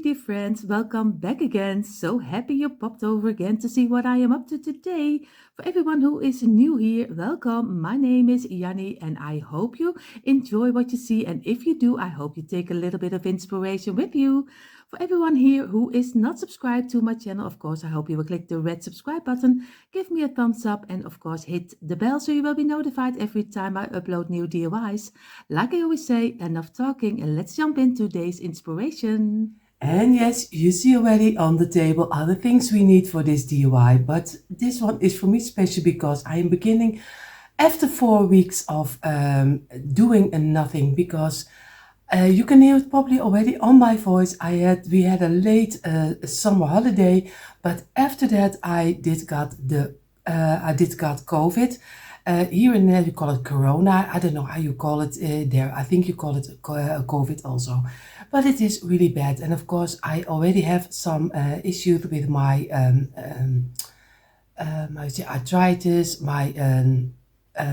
dear friends, welcome back again. So happy you popped over again to see what I am up to today. For everyone who is new here, welcome. My name is Janny and I hope you enjoy what you see. And if you do, I hope you take a little bit of inspiration with you. For everyone here who is not subscribed to my channel, of course, I hope you will click the red subscribe button, give me a thumbs up, and of course, hit the bell so you will be notified every time I upload new DIYs. Like I always say, enough talking and let's jump into today's inspiration. And yes, you see already on the table are the things we need for this DIY, but this one is for me special because I am beginning after 4 weeks of doing nothing because you can hear it probably already on my voice. We had a late summer holiday, but after that I did got COVID. Here in Netherlands we call it Corona. I don't know how you call it there. I think you call it COVID also, but it is really bad. And of course, I already have some issues with my arthritis, my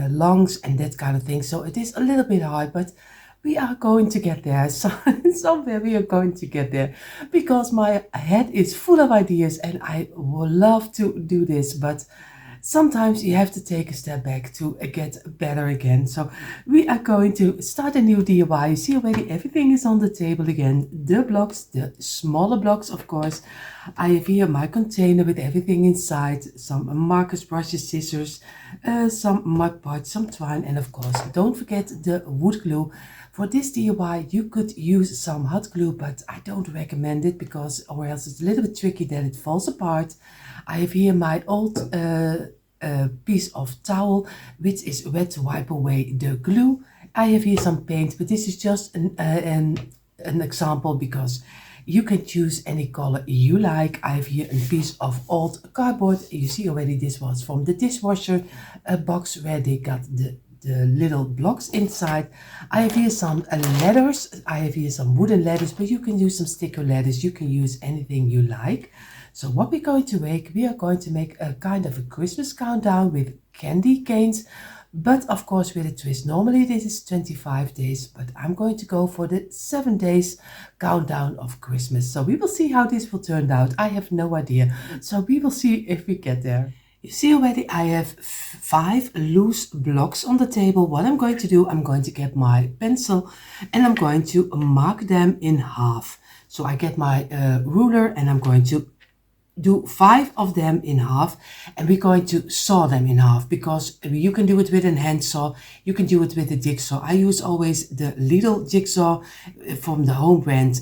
lungs, and that kind of thing. So it is a little bit hard, but we are going to get there. So somewhere we are going to get there because my head is full of ideas and I would love to do this, but sometimes you have to take a step back to get better again. So we are going to start a new DIY. You see already everything is on the table again. The blocks, the smaller blocks, of course. I have here my container with everything inside. Some markers, brushes, scissors, some mud pots, some twine, and of course, don't forget the wood glue. For this DIY, you could use some hot glue, but I don't recommend it because or else it's a little bit tricky that it falls apart. I have here my old piece of towel, which is wet to wipe away the glue. I have here some paint, but this is just an example because you can choose any color you like. I have here a piece of old cardboard. You see already this was from the dishwasher box where they got the little blocks inside. I have here some ladders. I have here some wooden ladders, but you can use some sticker ladders. You can use anything you like. So what we're going to make, we are going to make a kind of a Christmas countdown with candy canes, but of course with a twist. Normally this is 25 days, but I'm going to go for the 7 days countdown of Christmas. So we will see how this will turn out. I have no idea. So we will see if we get there. You see already I have 5 loose blocks on the table. What I'm going to do, I'm going to get my pencil and I'm going to mark them in half. So I get my ruler and I'm going to do 5 of them in half and we're going to saw them in half because you can do it with a hand saw, you can do it with a jigsaw. I use always the little jigsaw from the home brand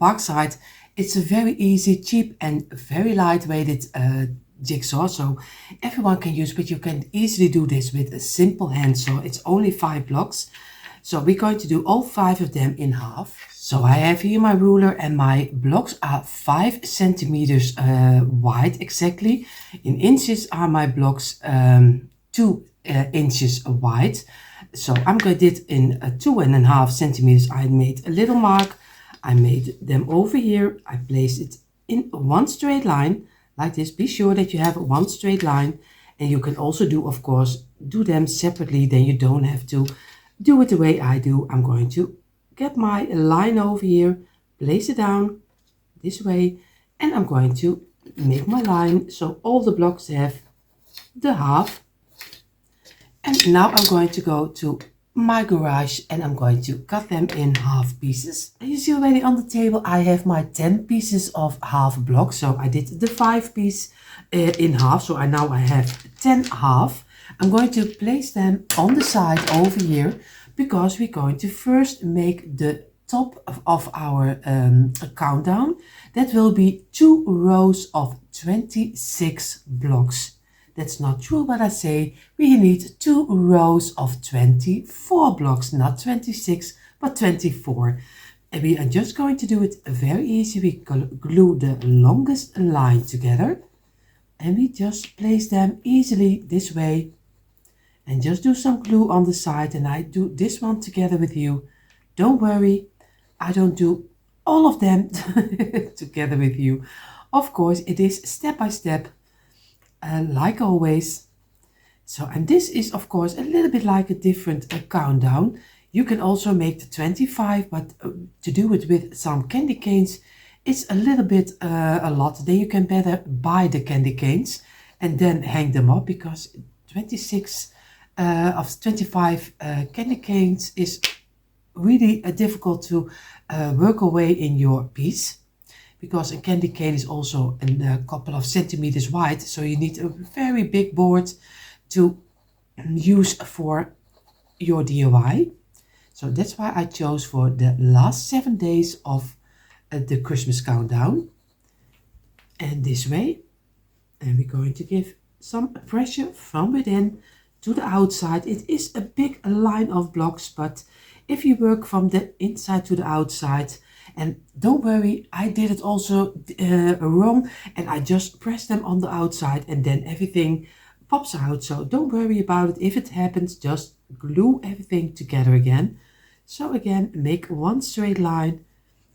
Parkside. It's a very easy, cheap and very lightweighted jigsaw, so everyone can use, but you can easily do this with a simple hand saw. It's only 5 blocks, so we're going to do all 5 of them in half. So I have here my ruler and my blocks are 5 centimeters wide exactly. In inches are my blocks 2 inches wide. So I'm going to do it in 2.5 centimeters. I made a little mark. I made them over here. I placed it in one straight line like this. Be sure that you have one straight line, and you can also do, of course, do them separately. Then you don't have to do it the way I do. I'm going to get my line over here, place it down this way, and I'm going to make my line so all the blocks have the half. And now I'm going to go to my garage and I'm going to cut them in half pieces. And you see already on the table I have my 10 pieces of half blocks. So I did the 5 piece in half, so now I have 10 half. I'm going to place them on the side over here because we're going to first make the top of our countdown. That will be 2 rows of 26 blocks. That's not true what I say. We need 2 rows of 24 blocks, not 26, but 24. And we are just going to do it very easy. We glue the longest line together and we just place them easily this way. And just do some glue on the side, and I do this one together with you. Don't worry, I don't do all of them together with you. Of course, it is step by step, like always. So, and this is of course a little bit like a different countdown. You can also make the 25, but to do it with some candy canes, it's a little bit a lot. Then you can better buy the candy canes and then hang them up, because 26 of 25 candy canes is really difficult to work away in your piece, because a candy cane is also a couple of centimeters wide, so you need a very big board to use for your DIY. So that's why I chose for the last 7 days of the Christmas countdown. And this way, and we're going to give some pressure from within to the outside. It is a big line of blocks, but if you work from the inside to the outside, and don't worry, I did it also wrong, and I just pressed them on the outside and then everything pops out. So don't worry about it. If it happens, just glue everything together again. So again, make one straight line,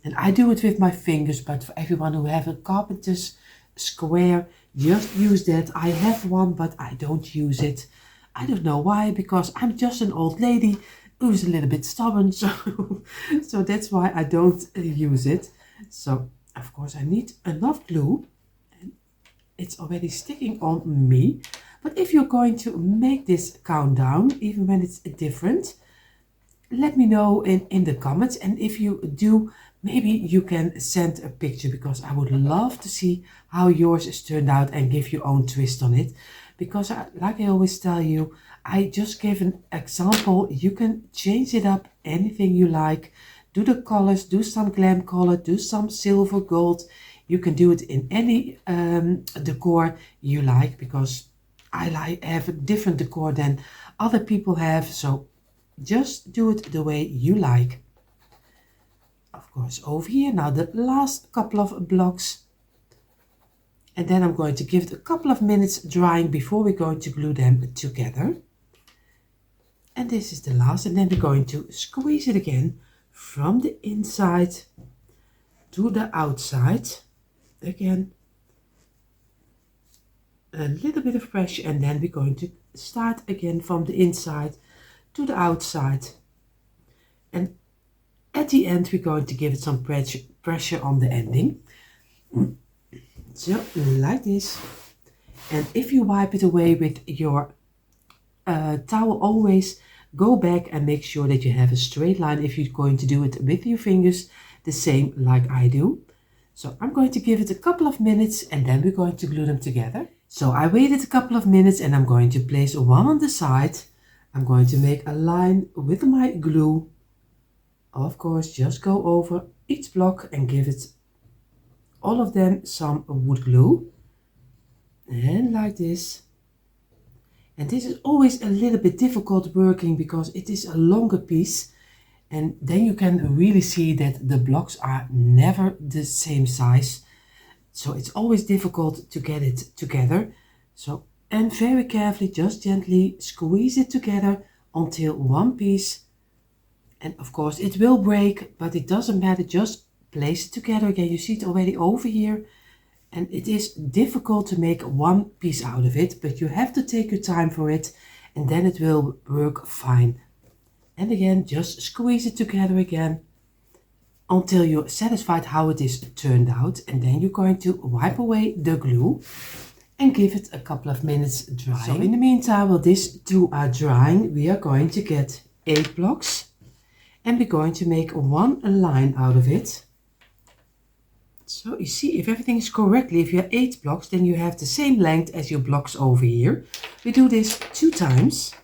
and I do it with my fingers, but for everyone who have a carpenter's square, just use that. I have one, but I don't use it. I don't know why, because I'm just an old lady who's a little bit stubborn, so that's why I don't use it. So of course I need enough glue, and it's already sticking on me. But if you're going to make this countdown, even when it's different, let me know in the comments. And if you do, maybe you can send a picture, because I would love to see how yours is turned out and give your own twist on it. Because like I always tell you, I just gave an example. You can change it up anything you like. Do the colors, do some glam color, do some silver, gold. You can do it in any decor you like, because I have a different decor than other people have. So just do it the way you like. Of course, over here now the last couple of blocks, and then I'm going to give it a couple of minutes drying before we're going to glue them together. And this is the last, and then we're going to squeeze it again from the inside to the outside. Again, a little bit of pressure, and then we're going to start again from the inside to the outside. And at the end, we're going to give it some pressure on the ending. So, like this. And if you wipe it away with your towel, always go back and make sure that you have a straight line. If you're going to do it with your fingers, the same like I do. So I'm going to give it a couple of minutes, and then we're going to glue them together. So I waited a couple of minutes, and I'm going to place one on the side. I'm going to make a line with my glue. Of course, just go over each block and give it, all of them, some wood glue. And like this. And this is always a little bit difficult working, because it is a longer piece. And then you can really see that the blocks are never the same size. So it's always difficult to get it together. So, and very carefully, just gently squeeze it together until one piece. And of course it will break, but it doesn't matter. Just place it together again. You see it already over here. And it is difficult to make one piece out of it, but you have to take your time for it, and then it will work fine. And again, just squeeze it together again until you're satisfied how it is turned out. And then you're going to wipe away the glue and give it a couple of minutes drying. So in the meantime, while these two are drying, we are going to get 8 blocks, and we're going to make one line out of it. So you see, if everything is correctly, if you have 8 blocks, then you have the same length as your blocks over here. We do this 2 times.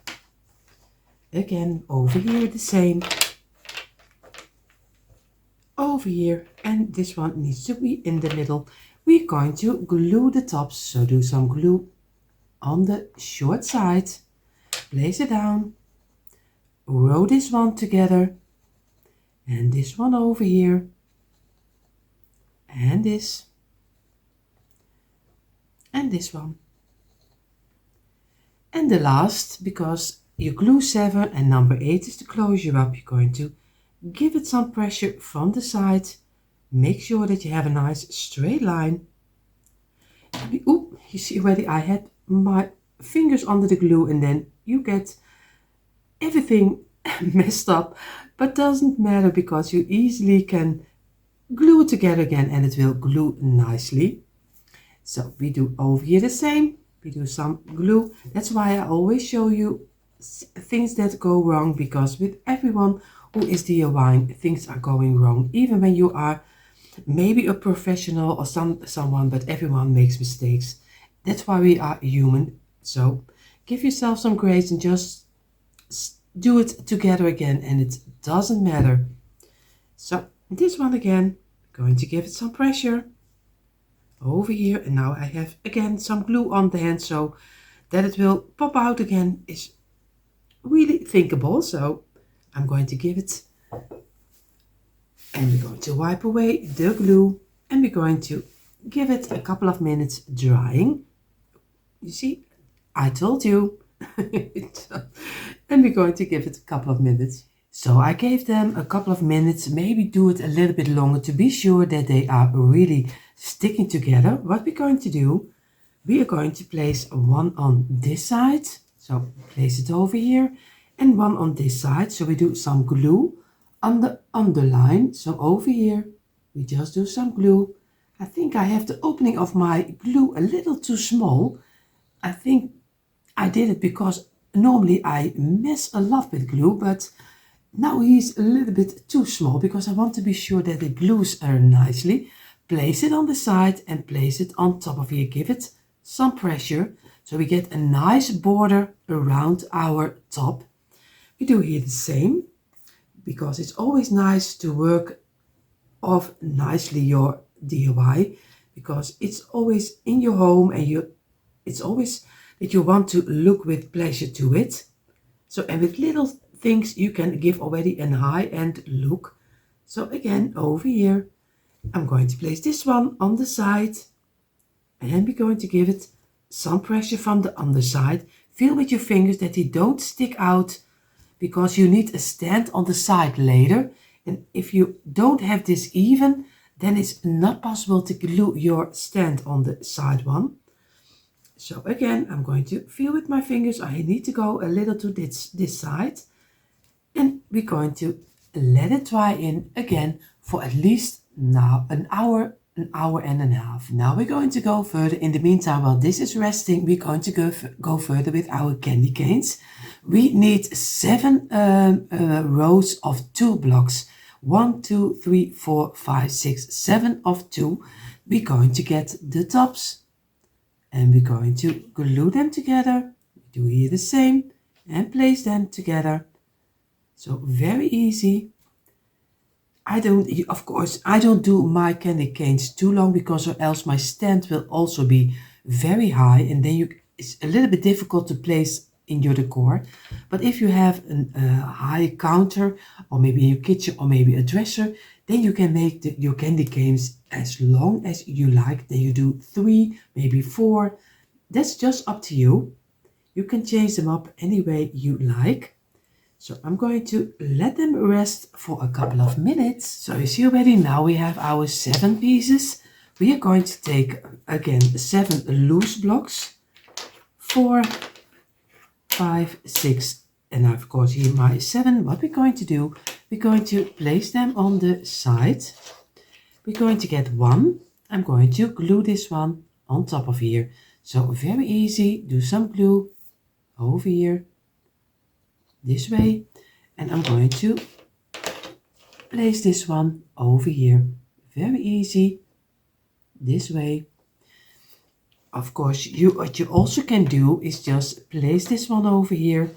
Again, over here the same. Over here, and this one needs to be in the middle. We're going to glue the tops, so do some glue on the short side. Place it down. Row this one together. And this one over here. And this one, and the last, because you glue 7 and number 8 is to close you up, you're going to give it some pressure from the side. Make sure that you have a nice straight line. Oop, you see already I had my fingers under the glue, and then you get everything messed up, but doesn't matter because you easily can glue it together again and it will glue nicely. So we do over here the same. We do some glue. That's why I always show you things that go wrong, because with everyone who is DIY, things are going wrong. Even when you are maybe a professional or someone, but everyone makes mistakes. That's why we are human. So give yourself some grace and just do it together again, and it doesn't matter. So this one again, going to give it some pressure over here, and now I have again some glue on the hand so that it will pop out again is really thinkable. So I'm going to give it, and we're going to wipe away the glue, and we're going to give it a couple of minutes drying. You see, I told you. And we're going to give it a couple of minutes. So I gave them a couple of minutes, maybe do it a little bit longer to be sure that they are really sticking together. What we're going to do, we are going to place one on this side. So place it over here, and one on this side. So we do some glue on the underline. So over here, we just do some glue. I think I have the opening of my glue a little too small. I think I did it because normally I mess a lot with glue, but now he's a little bit too small because I want to be sure that it glues nicely. Place it on the side and place it on top of here. Give it some pressure so we get a nice border around our top. We do here the same because it's always nice to work off nicely your DIY, because it's always in your home and it's always that you want to look with pleasure to it. So, and with little things you can give already a high-end look. So again, over here, I'm going to place this one on the side, and we're going to give it some pressure from the underside. Feel with your fingers that they don't stick out, because you need a stand on the side later. And if you don't have this even, then it's not possible to glue your stand on the side one. So again, I'm going to feel with my fingers. I need to go a little to this side. And we're going to let it dry in again for at least now an hour and a half. Now we're going to go further. In the meantime, while this is resting, we're going to go further with our candy canes. We need 7 rows of 2 blocks. 1, 2, 3, 4, 5, 6, 7 of 2. We're going to get the tops, and we're going to glue them together. We do here the same and place them together. So very easy. Of course, I don't do my candy canes too long, because or else my stand will also be very high, and then it's a little bit difficult to place in your decor. But if you have a high counter, or maybe in your kitchen, or maybe a dresser, then you can make your candy canes as long as you like. Then you do 3, maybe 4. That's just up to you. You can change them up any way you like. So I'm going to let them rest for a couple of minutes. So you see already, now we have our 7 pieces. We are going to take again 7 loose blocks, 4, 5, 6, and of course here my 7. What we're going to do, we're going to place them on the side. We're going to get 1. I'm going to glue this one on top of here. So very easy, do some glue over here, this way, and I'm going to place this one over here. Very easy, this way. Of course, what you also can do is just place this one over here,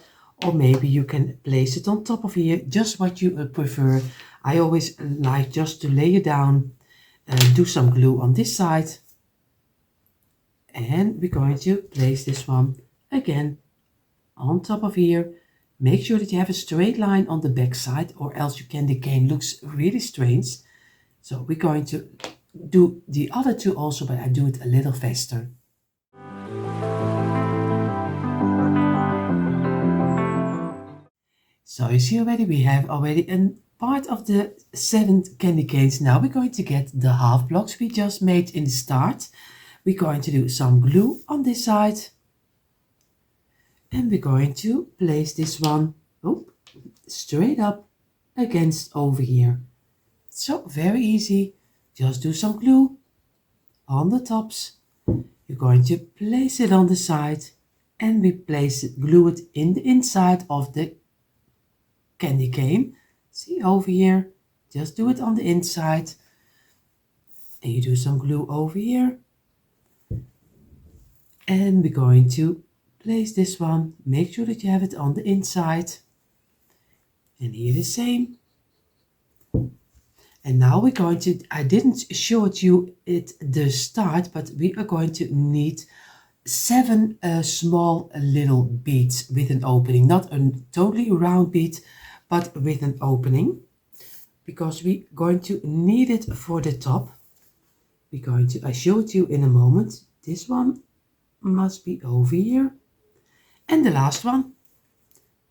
or maybe you can place it on top of here, just what you prefer. I always like just to lay it down, do some glue on this side, and we're going to place this one again on top of here. Make sure that you have a straight line on the back side, or else your candy cane looks really strange. So we're going to do the other 2 also, but I do it a little faster. So you see already, we have already a part of the 7 candy canes. Now we're going to get the half blocks we just made in the start. We're going to do some glue on this side. And we're going to place this one straight up against over here. So very easy. Just do some glue on the tops. You're going to place it on the side and we glue it in the inside of the candy cane. See over here, just do it on the inside. And you do some glue over here. And we're going to place this one. Make sure that you have it on the inside. And here the same. And now we're going to, I didn't show it you at the start, but we are going to need 7 small little beads with an opening. Not a totally round bead, but with an opening. Because we're going to need it for the top. We're going to, I show it you in a moment. This one must be over here. And the last one.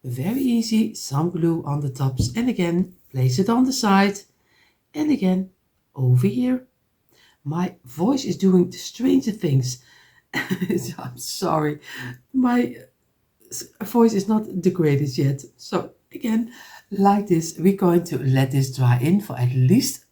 Very easy, some glue on the tops. And again, place it on the side. And again, over here. My voice is doing stranger things. I'm sorry. My voice is not the greatest yet. So again, like this, we're going to let this dry in for at least,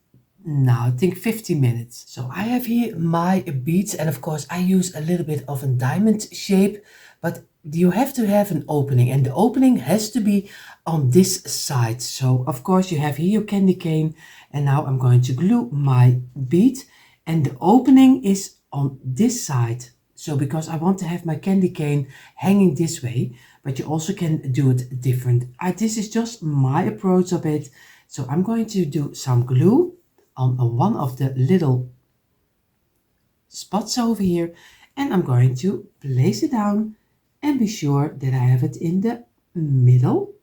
now I think 15 minutes. So I have here my beads, and of course I use a little bit of a diamond shape, but you have to have an opening, and the opening has to be on this side. So of course you have here your candy cane, and now I'm going to glue my bead, and the opening is on this side. So because I want to have my candy cane hanging this way, but you also can do it different. This is just my approach of it. So I'm going to do some glue on one of the little spots over here, and I'm going to place it down and be sure that I have it in the middle,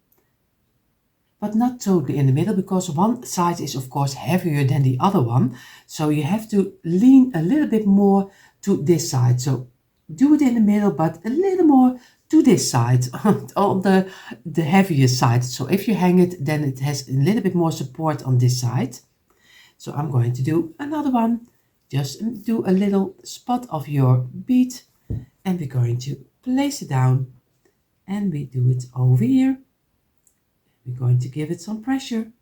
but not totally in the middle, because one side is of course heavier than the other one. So you have to lean a little bit more to this side. So do it in the middle, but a little more to this side, on the heavier side. So if you hang it, then it has a little bit more support on this side. So I'm going to do another one. Just do a little spot of your bead, and we're going to place it down, and we do it over here. We're going to give it some pressure,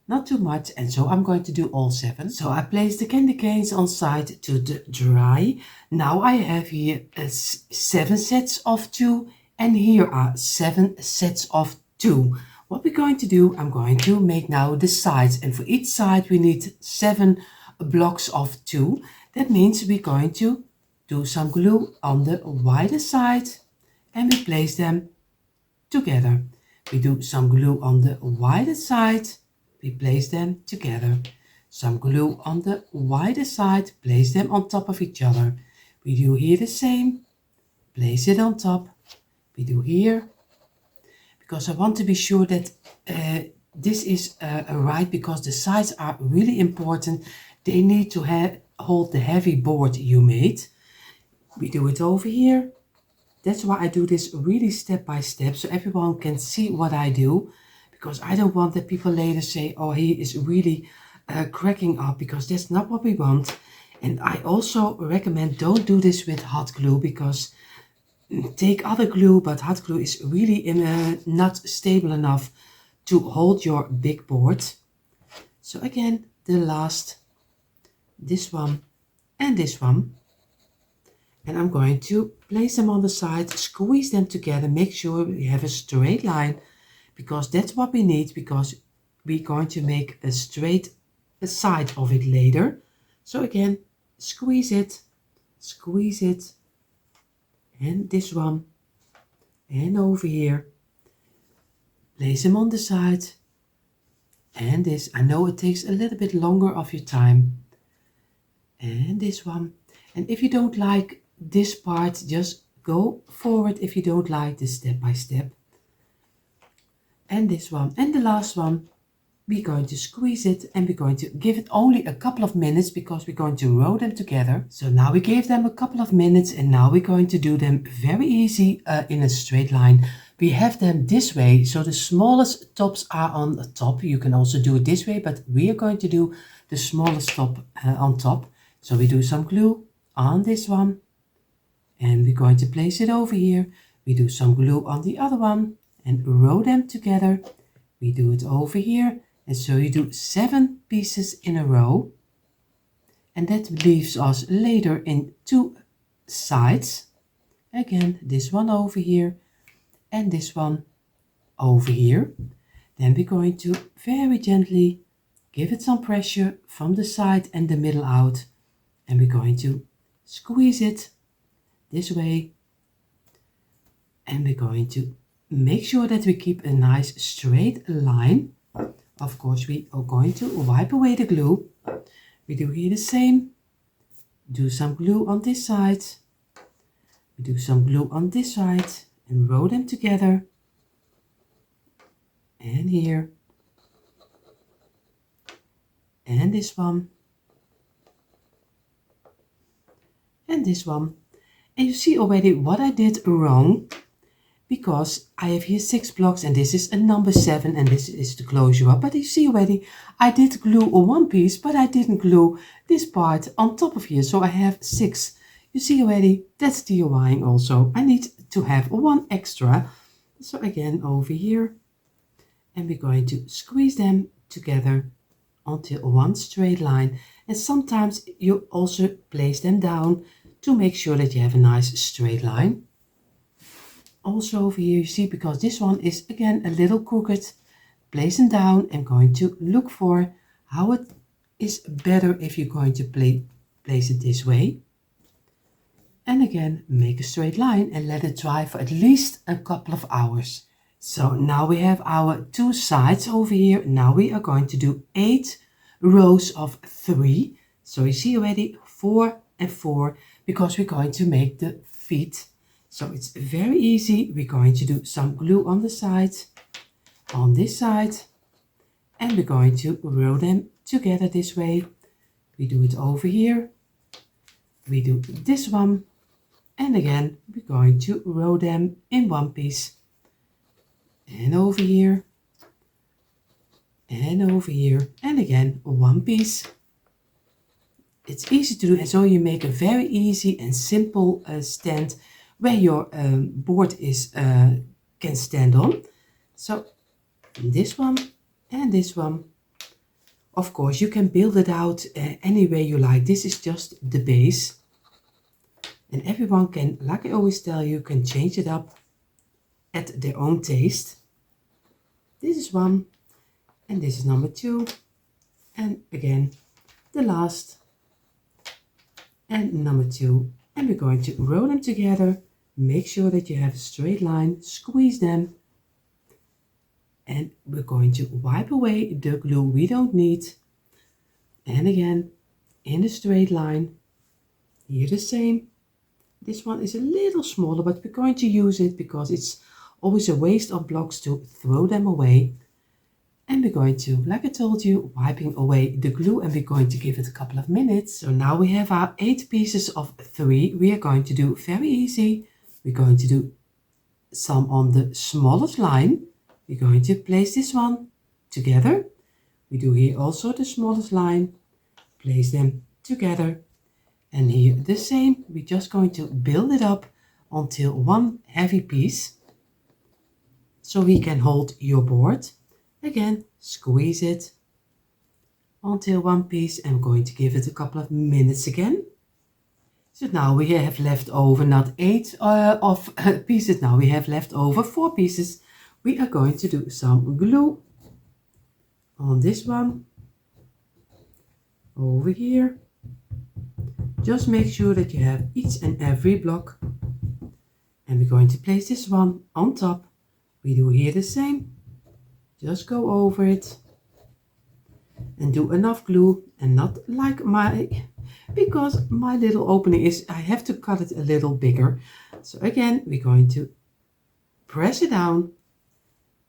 not too much, and so I'm going to do all 7. So I place the candy canes on side to dry. Now I have here 7 sets of 2, and here are 7 sets of 2. What we're going to do, I'm going to make now the sides, and for each side we need 7 blocks of 2. That means we're going to do some glue on the wider side, and we place them together. We do some glue on the wider side, we place them together. Some glue on the wider side, place them on top of each other. We do here the same, place it on top. We do here, because I want to be sure that this is right, because the sides are really important. They need to hold the heavy board you made. We do it over here. That's why I do this really step by step, so everyone can see what I do, because I don't want that people later say, oh, he is really cracking up, because that's not what we want. And I also recommend don't do this with hot glue, because take other glue, but hot glue is really not stable enough to hold your big board. So again, the last, this one and this one. And I'm going to place them on the side, squeeze them together, make sure we have a straight line, because that's what we need, because we're going to make a straight side of it later. So again, squeeze it, and this one, and over here. Place them on the side, and this. I know it takes a little bit longer of your time. And this one. And if you don't like this part, just go forward if you don't like this step by step. And this one, and the last one, we're going to squeeze it, and we're going to give it only a couple of minutes, because we're going to roll them together. So now we gave them a couple of minutes, and now we're going to do them very easy in a straight line. We have them this way, so the smallest tops are on the top. You can also do it this way, but we are going to do the smallest top on top. So we do some glue on this one, and we're going to place it over here. We do some glue on the other one and roll them together, We do it over here. And so you do 7 pieces in a row. And that leaves us later in 2 sides. Again, this one over here and this one over here. Then we're going to very gently give it some pressure from the side and the middle out. And we're going to squeeze it this way. And we're going to make sure that we keep a nice straight line. Of course, we are going to wipe away the glue. We do here the same. Do some glue on this side. We do some glue on this side and roll them together. And here. And this one. And this one. And you see already what I did wrong, because I have here 6 blocks and this is a number 7 and this is the closure up. But you see already I did glue one piece, but I didn't glue this part on top of here. So I have 6. You see already that's DIYing also. I need to have 1 extra. So again over here. And we're going to squeeze them together until one straight line. And sometimes you also place them down to make sure that you have a nice straight line. Also over here you see, because this one is again a little crooked, place them down. I'm going to look for how it is better if you're going to place it this way. And again make a straight line and let it dry for at least a couple of hours. So now we have our 2 sides over here. Now we are going to do 8 rows of 3. So you see already 4 and 4, because we're going to make the feet. So it's very easy. We're going to do some glue on the sides, on this side, and we're going to roll them together this way. We do it over here. We do this one, and again we're going to roll them in one piece. And over here, and over here, and again one piece. It's easy to do, and so you make a very easy and simple stand where your board is can stand on. So this one and this one. Of course you can build it out any way you like. This is just the base, and everyone can, like I always tell you, can change it up at their own taste. This is 1 and this is number 2, and again the last and number 2, and we're going to roll them together. Make sure that you have a straight line, squeeze them, and we're going to wipe away the glue we don't need. And again in a straight line, here the same. This one is a little smaller, but we're going to use it because it's always a waste of blocks to throw them away. And we're going to, like I told you, wiping away the glue, and we're going to give it a couple of minutes. So now we have our 8 pieces of 3. We are going to do very easy. We're going to do some on the smallest line. We're going to place this one together. We do here also the smallest line, place them together. And here the same. We're just going to build it up until one heavy piece, so he can hold your board. Again, squeeze it until one piece, and I'm going to give it a couple of minutes again. So now we have left over not 8 of pieces, now we have left over 4 pieces. We are going to do some glue on this one, over here. Just make sure that you have each and every block, and we're going to place this one on top. We do here the same. Just go over it and do enough glue, and not like because my little opening is, I have to cut it a little bigger. So again, we're going to press it down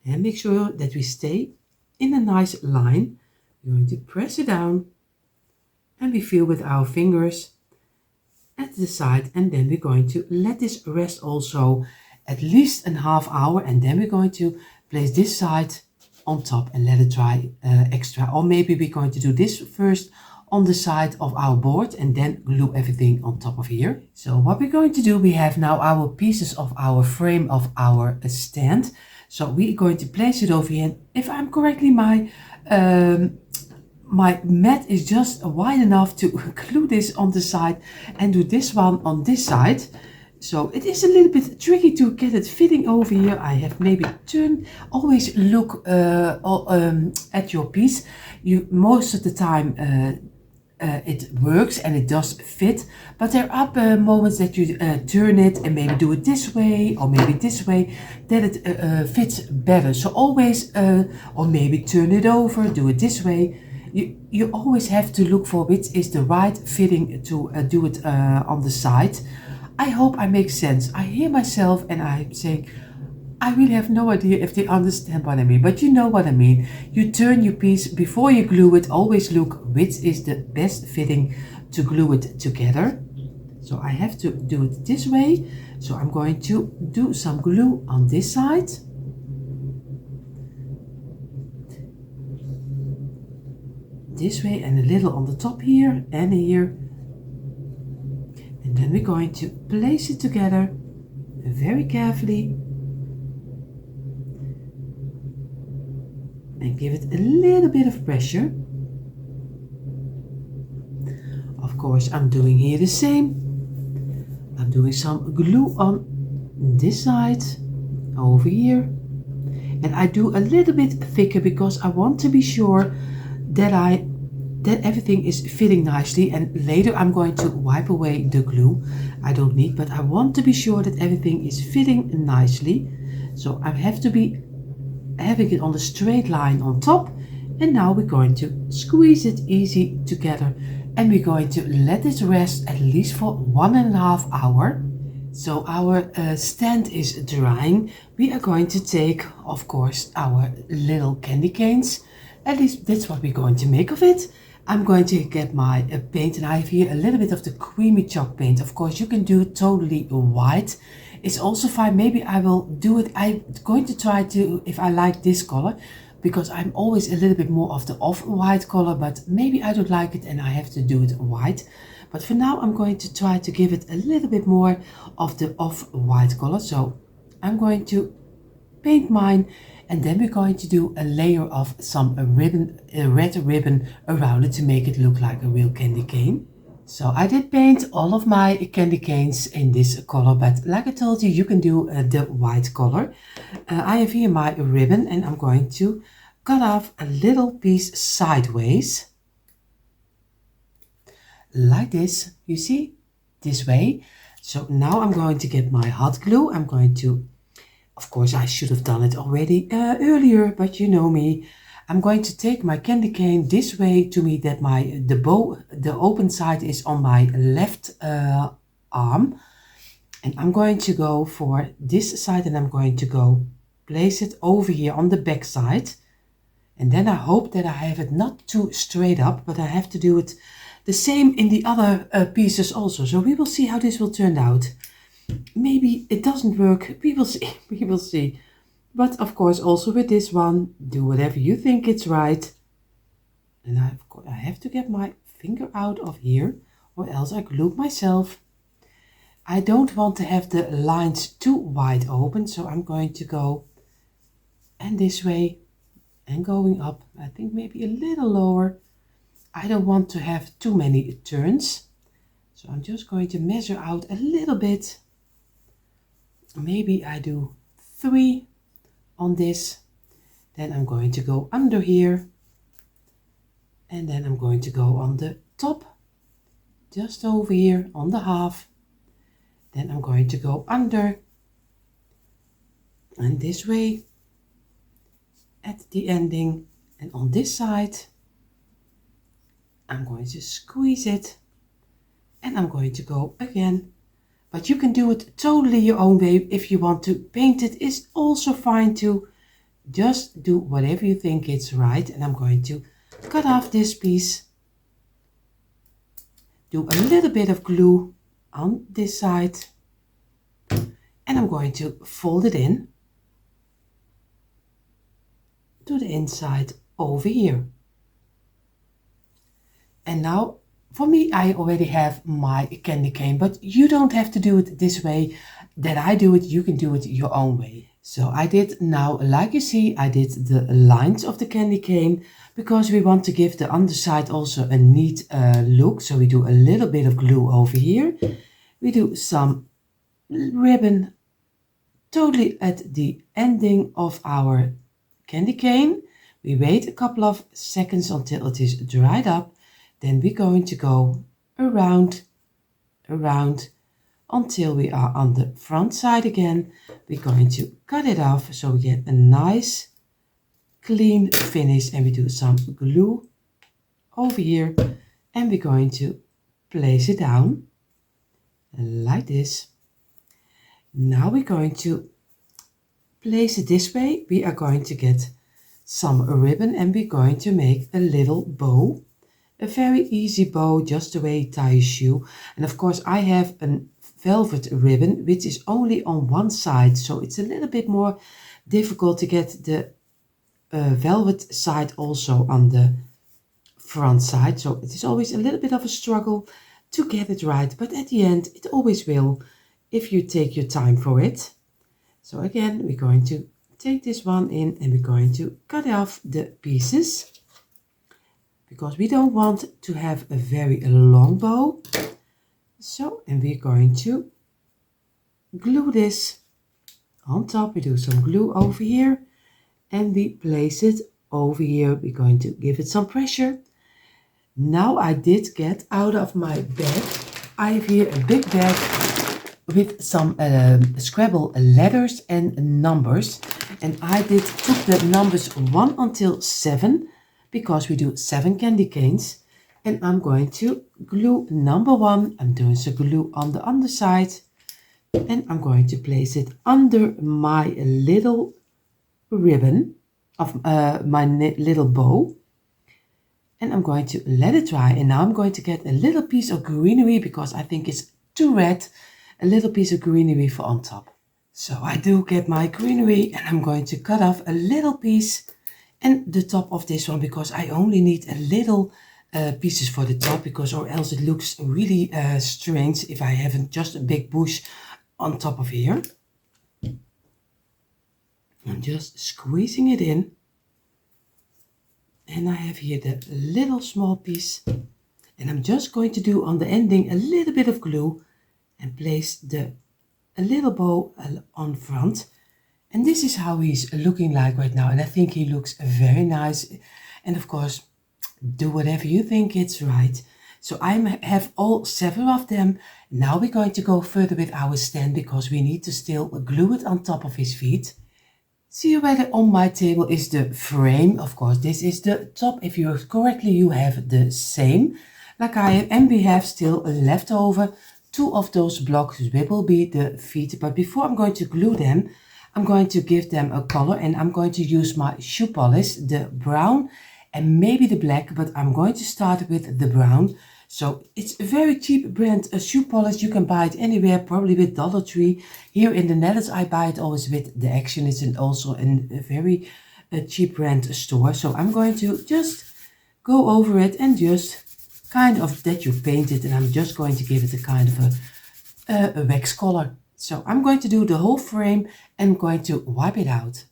and make sure that we stay in a nice line. We're going to press it down, and we feel with our fingers at the side, and then we're going to let this rest also at least a half hour, and then we're going to place this side on top and let it dry extra. Or maybe we're going to do this first on the side of our board and then glue everything on top of here. So what we're going to do, we have now our pieces of our frame of our stand. So we're going to place it over here. And if I'm correctly, my mat is just wide enough to glue this on the side and do this one on this side. So it is a little bit tricky to get it fitting over here. I have maybe always look at your piece. Most of the time it works and it does fit, but there are moments that you turn it and maybe do it this way or maybe this way, that it fits better. So always, or maybe turn it over, do it this way. You always have to look for which is the right fitting to do it on the side. I hope I make sense. I hear myself and I'm saying, I really have no idea if they understand what I mean, but you know what I mean. You turn your piece before you glue it. Always look which is the best fitting to glue it together. So I have to do it this way. So I'm going to do some glue on this side. This way and a little on the top here and here. And then we're going to place it together very carefully and give it a little bit of pressure. Of course, I'm doing here the same. I'm doing some glue on this side over here, and I do a little bit thicker because I want to be sure that everything is fitting nicely, and later I'm going to wipe away the glue I don't need, but I want to be sure that everything is fitting nicely. So I have to be having it on the straight line on top, and now we're going to squeeze it easy together and we're going to let it rest at least for 1.5 hours. So our stand is drying. We are going to take, of course, our little candy canes. At least that's what we're going to make of it. I'm going to get my paint, and I have here a little bit of the creamy chalk paint. Of course, you can do it totally white. It's also fine. Maybe I will do it. I'm going to try to, if I like this color, because I'm always a little bit more of the off-white color, but maybe I don't like it and I have to do it white. But for now, I'm going to try to give it a little bit more of the off-white color. So I'm going to paint mine, and then we're going to do a layer of some ribbon, red ribbon around it to make it look like a real candy cane. So I did paint all of my candy canes in this color, but like I told you, you can do the white color. I have here my ribbon, and I'm going to cut off a little piece sideways. Like this, you see, this way. So now I'm going to get my hot glue. I'm going to, of course, I should have done it already earlier, but you know me. I'm going to take my candy cane this way to me that the open side is on my left arm. And I'm going to go for this side, and I'm going to go place it over here on the back side. And then I hope that I have it not too straight up, but I have to do it the same in the other pieces also. So we will see how this will turn out. Maybe it doesn't work. We will see. We will see. But of course, also with this one, do whatever you think it's right. And I have to get my finger out of here, or else I glue myself. I don't want to have the lines too wide open, so I'm going to go and this way and going up. I think maybe a little lower. I don't want to have too many turns, so I'm just going to measure out a little bit. Maybe I do 3 on this, then I'm going to go under here, and then I'm going to go on the top, just over here on the half, then I'm going to go under, and this way at the ending, and on this side I'm going to squeeze it, and I'm going to go again. But you can do it totally your own way. If you want to paint it, it's also fine too. Just do whatever you think is right. And I'm going to cut off this piece. Do a little bit of glue on this side. And I'm going to fold it in to the inside over here. And now, for me, I already have my candy cane, but you don't have to do it this way that I do it. You can do it your own way. So I did now, like you see, I did the lines of the candy cane because we want to give the underside also a neat look. So we do a little bit of glue over here. We do some ribbon totally at the ending of our candy cane. We wait a couple of seconds until it is dried up. Then we're going to go around until we are on the front side again. We're going to cut it off so we get a nice clean finish, and we do some glue over here, and we're going to place it down like this. Now we're going to place it this way. We are going to get some ribbon and we're going to make a little bow. A very easy bow, just the way you tie a shoe. And of course I have a velvet ribbon which is only on one side, so it's a little bit more difficult to get the velvet side also on the front side. So it is always a little bit of a struggle to get it right, but at the end it always will if you take your time for it. So again, we're going to take this one in and we're going to cut off the pieces because we don't want to have a very long bow. So, and we're going to glue this on top. We do some glue over here and we place it over here. We're going to give it some pressure. Now I did get out of my bag. I have here a big bag with some Scrabble letters and numbers, and I took the numbers 1 until 7 because we do 7 candy canes, and I'm going to glue number 1. I'm doing some glue on the underside and I'm going to place it under my little ribbon of my little bow, and I'm going to let it dry. And now I'm going to get a little piece of greenery because I think it's too red. A little piece of greenery for on top. So I do get my greenery and I'm going to cut off a little piece and the top of this one because I only need a little pieces for the top, because or else it looks really strange if I haven't just a big bush on top of here. I'm just squeezing it in, and I have here the little small piece, and I'm just going to do on the ending a little bit of glue and place a little bow on front. And this is how he's looking like right now, and I think he looks very nice. And of course, do whatever you think it's right. So I have all 7 of them. Now we're going to go further with our stand because we need to still glue it on top of his feet. See whether on my table is the frame. Of course, this is the top. If you correctly, you have the same like I have, and we have still left over 2 of those blocks will be the feet. But before I'm going to glue them, I'm going to give them a color, and I'm going to use my shoe polish, the brown and maybe the black, but I'm going to start with the brown. So it's a very cheap brand, a shoe polish. You can buy it anywhere, probably with Dollar Tree. Here in the Netherlands, I buy it always with the Action. It's also in a very cheap brand store. So I'm going to just go over it and just kind of that you paint it, and I'm just going to give it a kind of a wax color. So I'm going to do the whole frame and I'm going to wipe it out.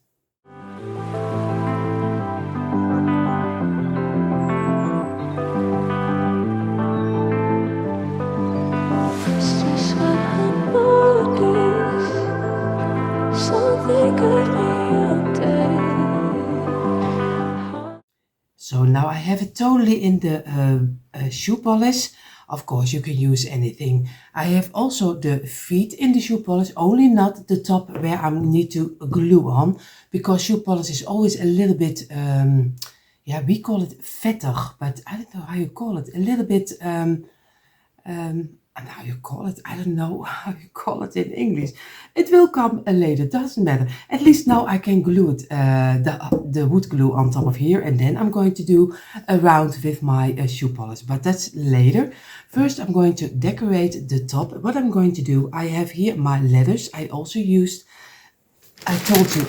So now I have it totally in the shoe polish. Of course, you can use anything. I have also the feet in the shoe polish, only not the top where I need to glue on, because shoe polish is always a little bit, yeah, we call it vettig, but I don't know how you call it. A little bit, and how you call it, I don't know how you call it in English. It will come later, doesn't matter. At least now I can glue it, the wood glue on top of here, and then I'm going to do a round with my shoe polish, but that's later. First I'm going to decorate the top. What I'm going to do, I have here my letters. I also used, I told you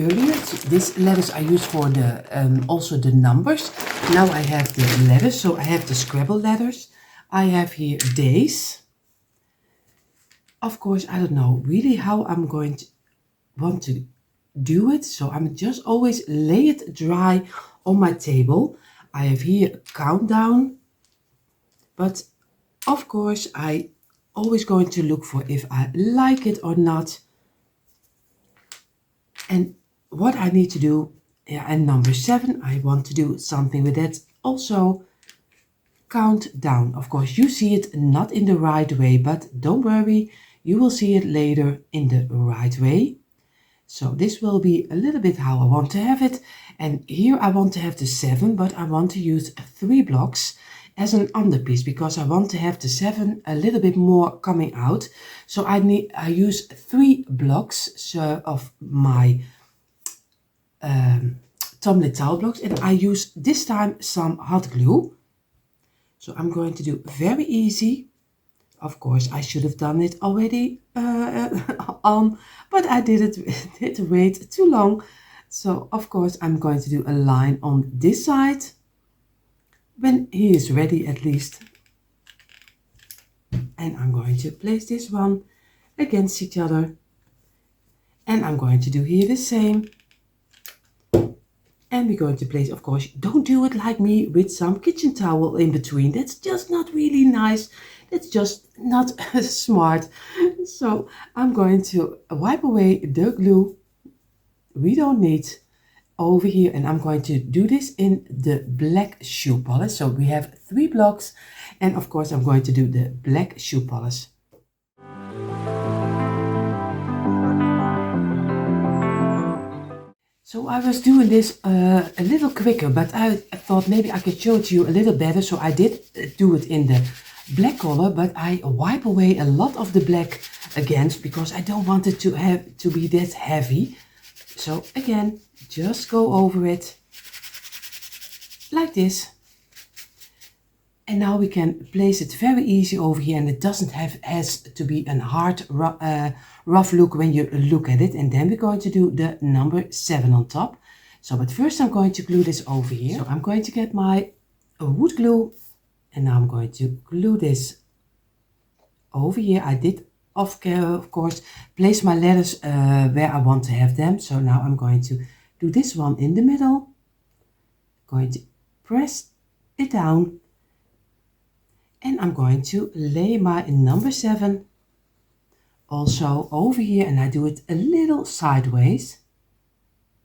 earlier, these letters I use for the also the numbers. Now I have the letters, so I have the Scrabble letters. I have here days. Of course, I don't know really how I'm going to want to do it. So I'm just always lay it dry on my table. I have here a countdown, but of course I always going to look for if I like it or not. And what I need to do, yeah, and number 7, I want to do something with that also. Count down. Of course, you see it not in the right way, but don't worry, you will see it later in the right way. So this will be a little bit how I want to have it. And here I want to have the 7, but I want to use 3 blocks as an underpiece because I want to have the 7 a little bit more coming out. So I use 3 blocks of my tumbling tile blocks, and I use this time some hot glue. So I'm going to do very easy. Of course, I should have done it already but I did wait too long. So of course, I'm going to do a line on this side when he is ready at least. And I'm going to place this one against each other. And I'm going to do here the same. And we're going to place, of course, don't do it like me with some kitchen towel in between. That's just not really nice. That's just not smart. So I'm going to wipe away the glue we don't need over here. And I'm going to do this in the black shoe polish. So we have 3 blocks. And of course, I'm going to do the black shoe polish. So I was doing this a little quicker, but I thought maybe I could show it to you a little better. So I did do it in the black color, but I wipe away a lot of the black again because I don't want it to be that heavy. So again, just go over it like this. And now we can place it very easy over here, and it doesn't has to be a hard, rough look when you look at it. And then we're going to do the number 7 on top. So, but first I'm going to glue this over here. So I'm going to get my wood glue, and now I'm going to glue this over here. I did, of course, place my letters where I want to have them. So now I'm going to do this one in the middle. Going to press it down. And I'm going to lay my number 7 also over here, and I do it a little sideways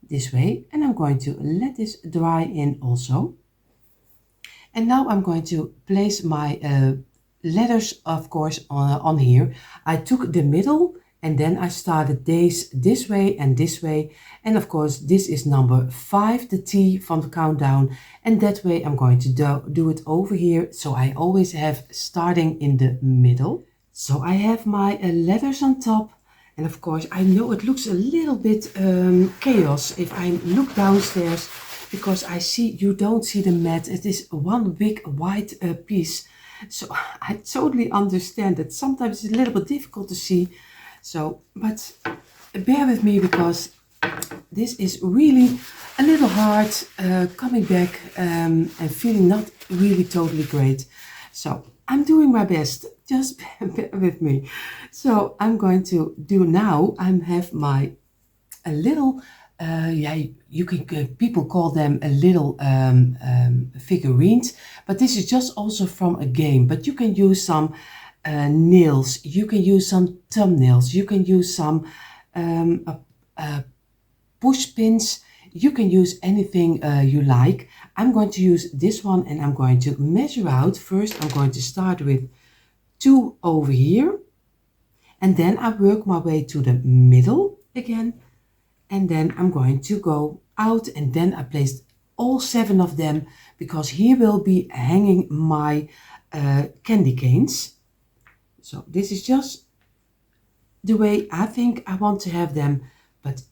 this way, and I'm going to let this dry in also. And now I'm going to place my letters, of course, on here. I took the middle, and then I started this way and this way. And of course, this is number 5, the T from the countdown. And that way I'm going to do it over here. So I always have starting in the middle. So I have my letters on top. And of course, I know it looks a little bit chaos if I look downstairs, because I see you don't see the mat. It is one big white piece. So I totally understand that sometimes it's a little bit difficult to see. So, but bear with me because this is really a little hard coming back and feeling not really totally great. So I'm doing my best, just bear with me. So I'm going to do now, I have my a little, you can, people call them a little figurines, but this is just also from a game, but you can use some nails, you can use some thumbnails, you can use some push pins, you can use anything you like. I'm going to use this one, and I'm going to measure out. First I'm going to start with 2 over here, and then I work my way to the middle again, and then I'm going to go out, and then I place all 7 of them, because here will be hanging my candy canes. So this is just the way I think I want to have them, but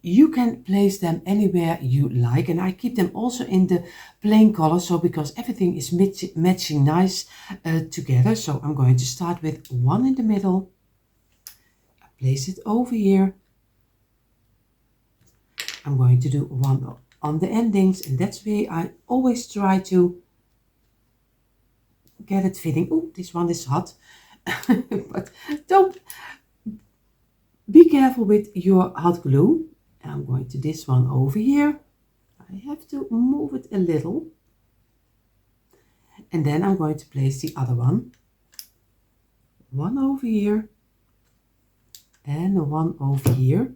you can place them anywhere you like. And I keep them also in the plain color, so because everything is matching nice together. So I'm going to start with 1 in the middle. I place it over here. I'm going to do 1 on the endings, and that's where I always try to get it fitting. Oh, this one is hot. But don't be careful with your hot glue. I'm going to this one over here. I have to move it a little. And then I'm going to place the other one. One over here. And one over here.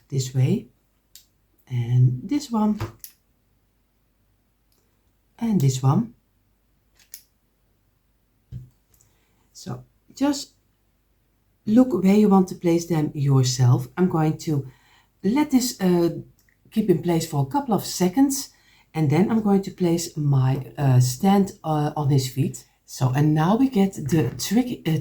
This way. And this one. And this one. So just look where you want to place them yourself. I'm going to let this keep in place for a couple of seconds, and then I'm going to place my stand on his feet. So, and now we get the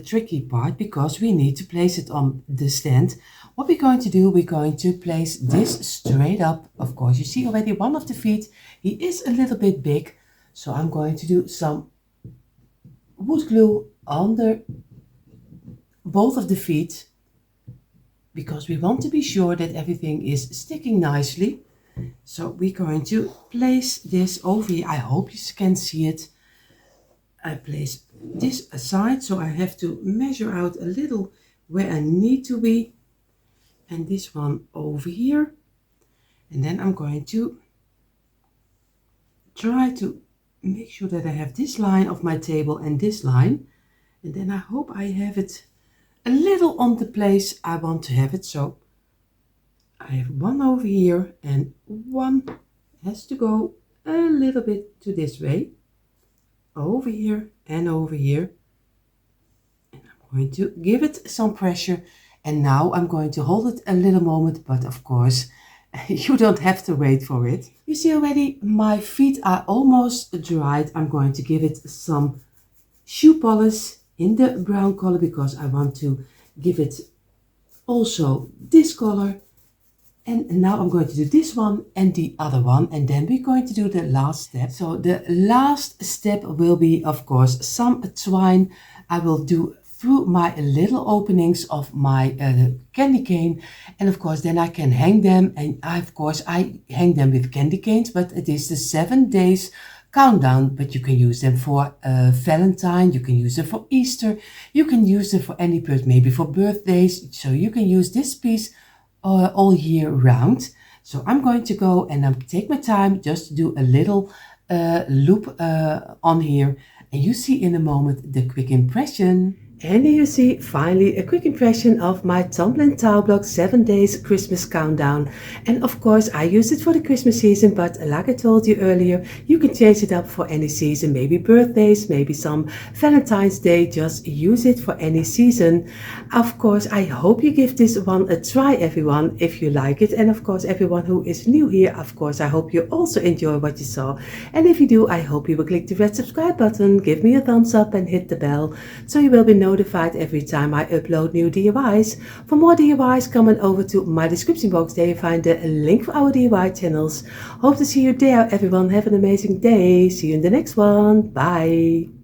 tricky part, because we need to place it on the stand. What we're going to do, we're going to place this straight up. Of course, you see already one of the feet, he is a little bit big. So I'm going to do some wood glue under both of the feet, because we want to be sure that everything is sticking nicely. So we're going to place this over here. I hope you can see it. I place this aside, so I have to measure out a little where I need to be, and this one over here. And then I'm going to try to make sure that I have this line of my table and this line, and then I hope I have it a little on the place I want to have it. So I have one over here, and one has to go a little bit to this way, over here and over here. And I'm going to give it some pressure, and now I'm going to hold it a little moment, but of course you don't have to wait for it. You see already my feet are almost dried. I'm going to give it some shoe polish in the brown color, because I want to give it also this color. And now I'm going to do this one and the other one, and then we're going to do the last step. So the last step will be, of course, some twine. I will do through my little openings of my candy cane, and of course then I can hang them. And I hang them with candy canes, but it is the 7 days countdown. But you can use them for Valentine, you can use them for Easter, you can use them for any birthday, maybe for birthdays. So you can use this piece all year round. So I'm going to go and take my time just to do a little loop on here, and you see in a moment the quick impression. And here you see finally a quick impression of my Tumbling tile block 7 days Christmas countdown. And of course I used it for the Christmas season, but like I told you earlier, you can change it up for any season, maybe birthdays, maybe some Valentine's Day, just use it for any season. Of course, I hope you give this one a try, everyone, if you like it. And of course, everyone who is new here, of course, I hope you also enjoy what you saw. And if you do, I hope you will click the red subscribe button, give me a thumbs up and hit the bell, so you will be notified every time I upload new DIYs. For more DIYs, come on over to my description box. There you find the link for our DIY channels. Hope to see you there, everyone. Have an amazing day. See you in the next one. Bye.